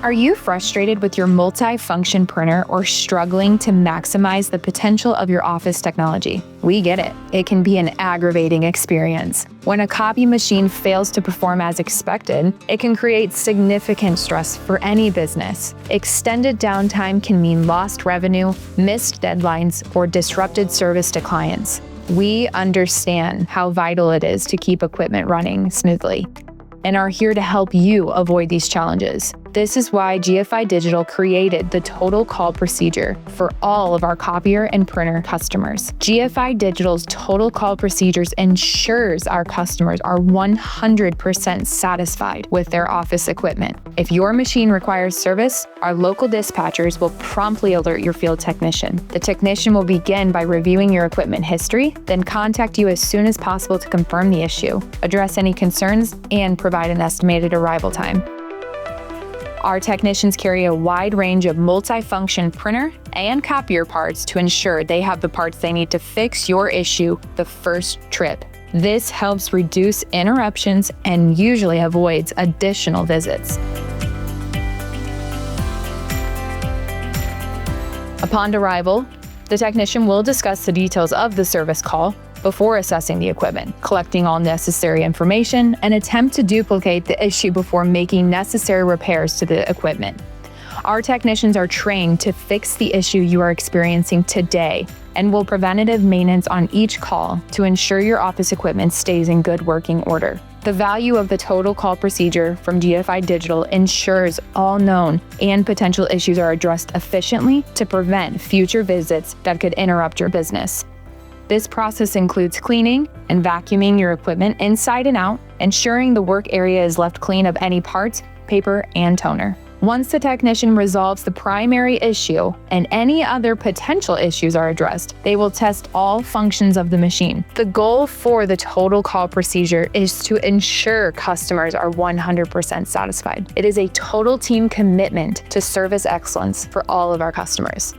Are you frustrated with your multi-function printer or struggling to maximize the potential of your office technology? We get it. It can be an aggravating experience. When a copy machine fails to perform as expected, it can create significant stress for any business. Extended downtime can mean lost revenue, missed deadlines, or disrupted service to clients. We understand how vital it is to keep equipment running smoothly and are here to help you avoid these challenges. This is why GFI Digital created the Total Call Procedure for all of our copier and printer customers. GFI Digital's Total Call Procedures ensures our customers are 100% satisfied with their office equipment. If your machine requires service, our local dispatchers will promptly alert your field technician. The technician will begin by reviewing your equipment history, then contact you as soon as possible to confirm the issue, address any concerns, and provide an estimated arrival time. Our technicians carry a wide range of multi-function printer and copier parts to ensure they have the parts they need to fix your issue the first trip. This helps reduce interruptions and usually avoids additional visits. Upon arrival, the technician will discuss the details of the service call before assessing the equipment, collecting all necessary information, and attempt to duplicate the issue before making necessary repairs to the equipment. Our technicians are trained to fix the issue you are experiencing today and will preventative maintenance on each call to ensure your office equipment stays in good working order. The value of the Total Call Procedure from GFI Digital ensures all known and potential issues are addressed efficiently to prevent future visits that could interrupt your business. This process includes cleaning and vacuuming your equipment inside and out, ensuring the work area is left clean of any parts, paper, and toner. Once the technician resolves the primary issue and any other potential issues are addressed, they will test all functions of the machine. The goal for the Total Call Procedure is to ensure customers are 100% satisfied. It is a total team commitment to service excellence for all of our customers.